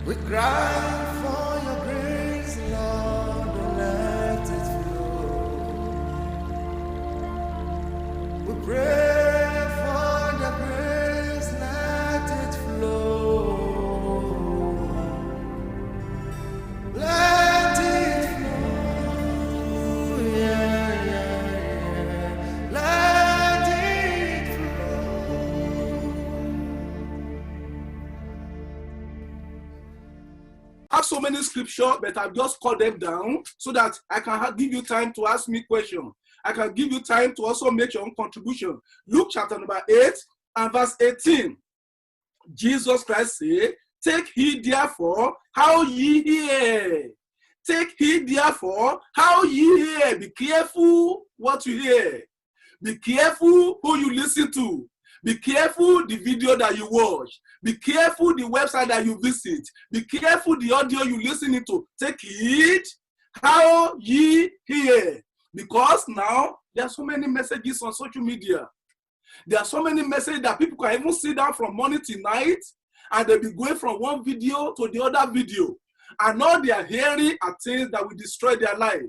We cry for your grace, Lord, and let it flow. We pray for the grace, let it flow. Let it flow, yeah, yeah, yeah. Let it I have so many scriptures, but I've just called them down so that I can give you time to ask me questions. I can give you time to also make your own contribution. Luke chapter number 8 and verse 18. Jesus Christ said, take heed therefore how ye hear. Take heed therefore how ye hear. Be careful what you hear. Be careful who you listen to. Be careful the video that you watch. Be careful the website that you visit. Be careful the audio you listen to. Take heed how ye hear. Because now there are so many messages on social media. There are so many messages that people can even sit down from morning to night and they'll be going from one video to the other video. And all they are hearing are things that will destroy their life,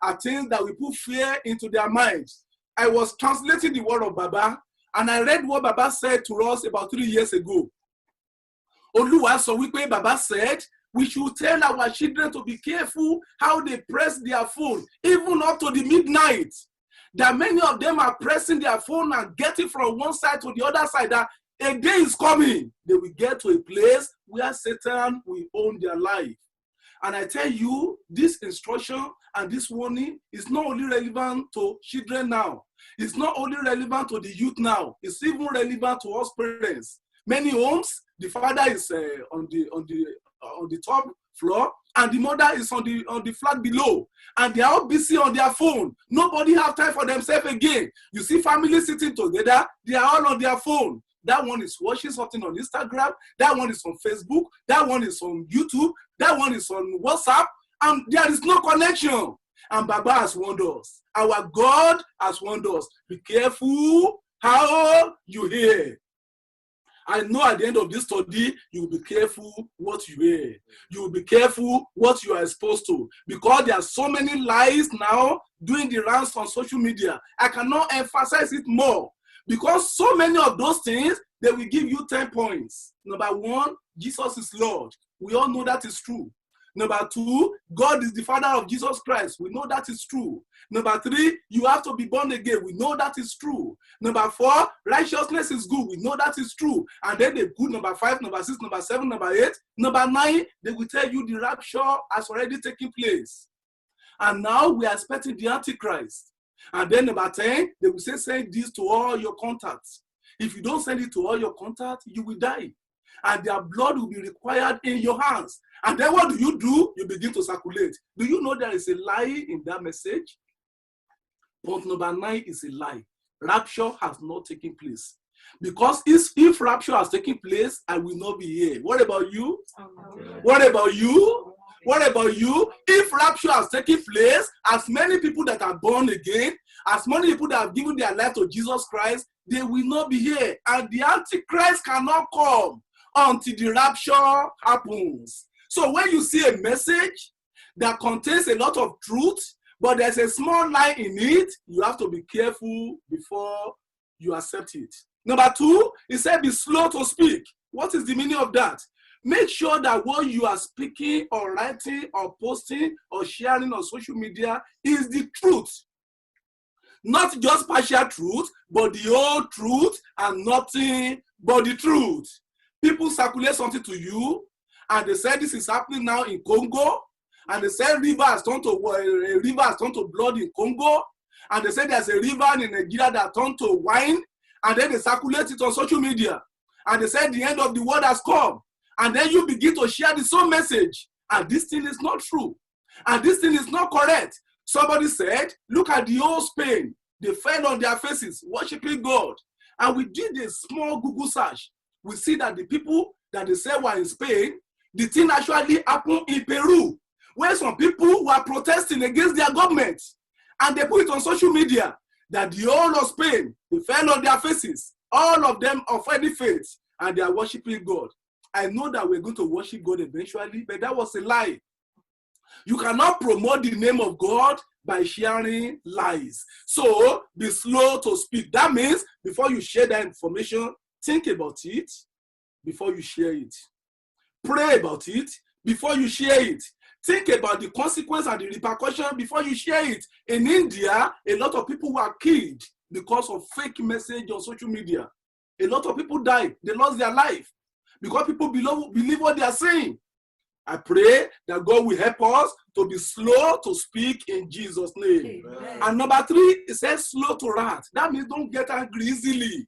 are things that will put fear into their minds. I was translating the word of Baba, and I read what Baba said to us about 3 years ago. Oluwa sọ wípé Baba said, we should tell our children to be careful how they press their phone, even up to the midnight. That many of them are pressing their phone and getting from one side to the other side, that a day is coming. They will get to a place where Satan will own their life. And I tell you, this instruction and this warning is not only relevant to children now. It's not only relevant to the youth now. It's even relevant to us parents. Many homes, the father is on the top floor, and the mother is on the flat below, and they are all busy on their phone. Nobody have time for themselves again. You see families sitting together, they are all on their phone. That one is watching something on Instagram, that one is on Facebook, that one is on YouTube, that one is on WhatsApp, and there is no connection. And Baba has warned us. Our God has warned us. Be careful how you hear. I know at the end of this study, you will be careful what you hear. You will be careful what you are exposed to. Because there are so many lies now doing the rounds on social media. I cannot emphasize it more. Because so many of those things, they will give you 10 points. Number 1, Jesus is Lord. We all know that is true. Number 2, God is the Father of Jesus Christ. We know that is true. Number 3, you have to be born again. We know that is true. Number 4, righteousness is good. We know that is true. And then they put number 5, number 6, number 7, number 8. Number 9, they will tell you the rapture has already taken place. And now we are expecting the Antichrist. And then number 10, they will say, send this to all your contacts. If you don't send it to all your contacts, you will die. And their blood will be required in your hands. And then what do? You begin to circulate. Do you know there is a lie in that message? Point number 9 is a lie. Rapture has not taken place. Because if rapture has taken place, I will not be here. What about you? What about you? What about you? If rapture has taken place, as many people that are born again, as many people that have given their life to Jesus Christ, they will not be here. And the Antichrist cannot come until the rapture happens. So when you see a message that contains a lot of truth, but there's a small lie in it, you have to be careful before you accept it. Number 2, it said be slow to speak. What is the meaning of that? Make sure that what you are speaking or writing or posting or sharing on social media is the truth. Not just partial truth, but the whole truth and nothing but the truth. People circulate something to you, and they say this is happening now in Congo, and they say river has turned to blood in Congo, and they say there's a river in Nigeria that turned to wine, and then they circulate it on social media, and they say the end of the world has come, and then you begin to share the same message, and this thing is not true, and this thing is not correct. Somebody said, look at the whole Spain. They fell on their faces, worshiping God. And we did a small Google search. We see that the people that they said were in Spain, the thing actually happened in Peru, where some people were protesting against their government. And they put it on social media that the whole of Spain, they fell on their faces. All of them of any faith, and they are worshiping God. I know that we're going to worship God eventually, but that was a lie. You cannot promote the name of God by sharing lies. So be slow to speak. That means before you share that information, think about it before you share it. Pray about it before you share it. Think about the consequence and the repercussion before you share it. In India, a lot of people were killed because of fake message on social media. A lot of people died. They lost their life because people believe what they are saying. I pray that God will help us to be slow to speak in Jesus' name. Amen. And number 3, it says slow to wrath. That means don't get angry easily.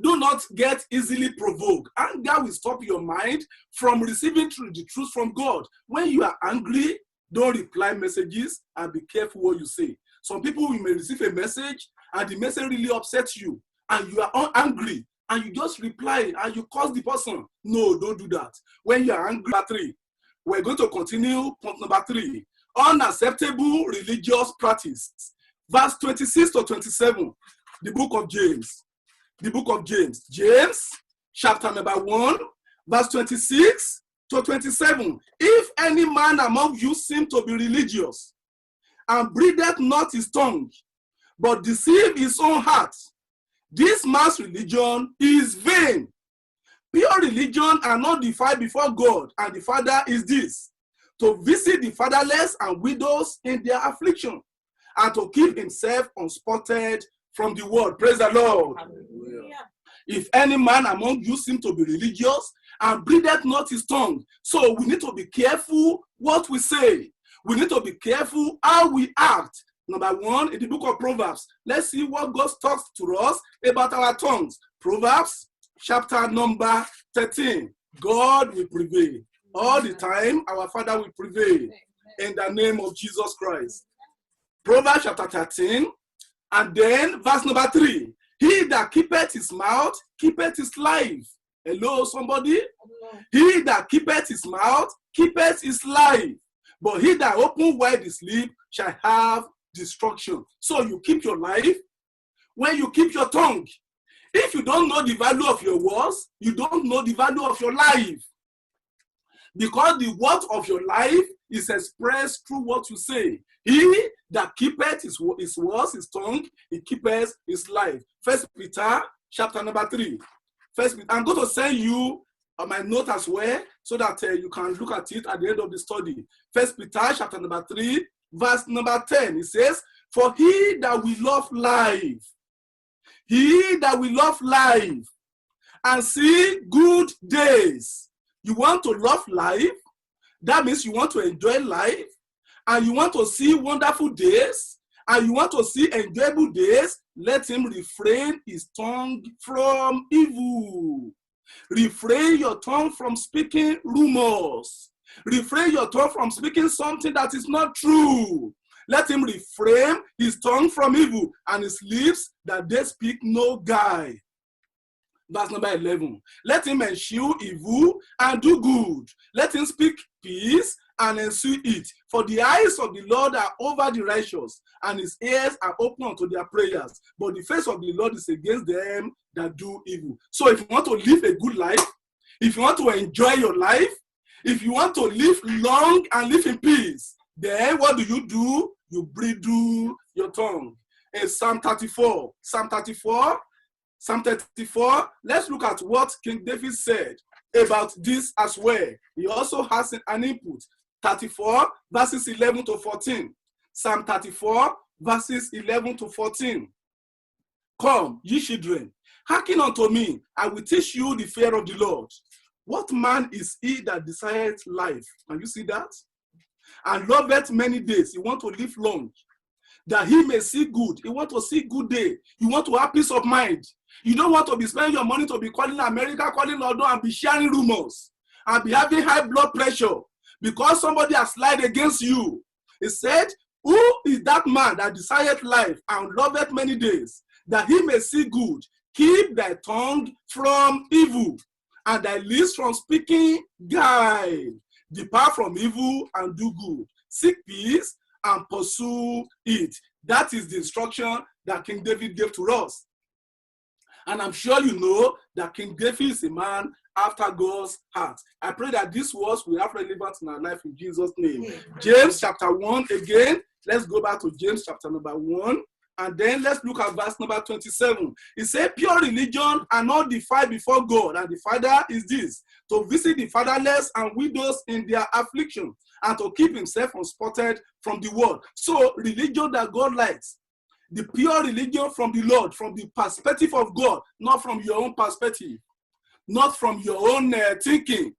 Do not get easily provoked. Anger will stop your mind from receiving the truth from God. When you are angry, don't reply messages and be careful what you say. Some people, you may receive a message and the message really upsets you and you are angry and you just reply and you curse the person. No, don't do that. When you are angry, number 3, we're going to continue point number 3. Unacceptable religious practice. Verse 26 to 27, the book of James. The book of James. James, chapter number 1, verse 26 to 27. If any man among you seem to be religious, and breatheth not his tongue, but deceive his own heart, this man's religion is vain. Pure religion are not defiled before God, and the Father is this, to visit the fatherless and widows in their affliction, and to keep himself unspotted from the world. Praise the Lord. Hallelujah. If any man among you seem to be religious and breatheth not his tongue. So we need to be careful what we say. We need to be careful how we act. Number 1, in the book of Proverbs, let's see what God talks to us about our tongues. Proverbs chapter number 13. God will prevail. All the time, our Father will prevail. In the name of Jesus Christ. Proverbs chapter 13. And then verse number 3, he that keepeth his mouth, keepeth his life. Hello, somebody? Hello. He that keepeth his mouth, keepeth his life. But he that open wide his lip shall have destruction. So you keep your life when you keep your tongue. If you don't know the value of your words, you don't know the value of your life. Because the word of your life is expressed through what you say. He that keepeth his words, his tongue, he keepeth his life. 1 Peter chapter number 3. I'm going to send you my note as well so that you can look at it at the end of the study. 1 Peter chapter number 3, verse number 10. It says, for he that will love life, and see good days. You want to love life? That means you want to enjoy life, and you want to see wonderful days, and you want to see enjoyable days. Let him refrain his tongue from evil. Refrain your tongue from speaking rumors. Refrain your tongue from speaking something that is not true. Let him refrain his tongue from evil, and his lips that they speak no guile. Verse number 11. Let him eschew evil and do good. Let him speak peace and ensue it. For the eyes of the Lord are over the righteous, and his ears are open unto their prayers. But the face of the Lord is against them that do evil. So if you want to live a good life, if you want to enjoy your life, if you want to live long and live in peace, then what do? You bridle your tongue. In Psalm 34, let's look at what King David said about this as well. He also has an input. 34, verses 11 to 14. Psalm 34, verses 11 to 14. Come, ye children, hearken unto me, I will teach you the fear of the Lord. What man is he that desireth life? Can you see that? And loveth many days. You want to live long, that he may see good. You want to see good day. You want to have peace of mind. You don't want to be spending your money to be calling America, calling London, and be sharing rumors, and be having high blood pressure because somebody has lied against you. He said, who is that man that desireth life and loveth many days, that he may see good? Keep thy tongue from evil, and thy lips from speaking guile. Depart from evil and do good. Seek peace and pursue it. That is the instruction that King David gave to us. And I'm sure you know that King David is a man after God's heart. I pray that these words will have relevance in our life in Jesus' name. James chapter 1 again. Let's go back to James chapter number 1. And then let's look at verse number 27. It says, pure religion are not defiled before God. And the Father is this, to visit the fatherless and widows in their affliction, and to keep himself unspotted from the world. So religion that God likes, the pure religion from the Lord, from the perspective of God, not from your own perspective, not from your own thinking,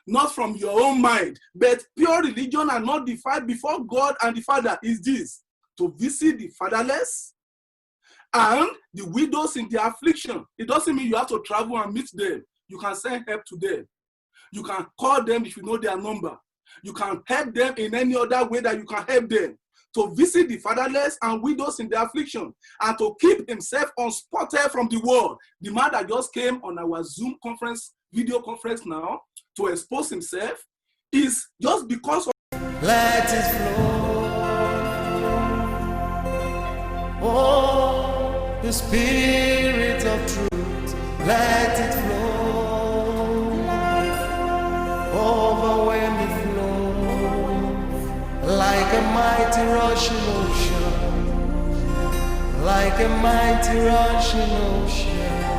not from your own mind, but pure religion are not defiled before God and the Father is this, to visit the fatherless and the widows in their affliction. It doesn't mean you have to travel and meet them. You can send help to them. You can call them if you know their number. You can help them in any other way that you can help them. To visit the fatherless and widows in their affliction, and to keep himself unspotted from the world. The man that just came on our Zoom conference, video conference now, to expose himself, is just because of... Let it flow. Oh, the Spirit of truth, let it flow. Overwhelming flow, like a mighty rushing ocean, like a mighty rushing ocean.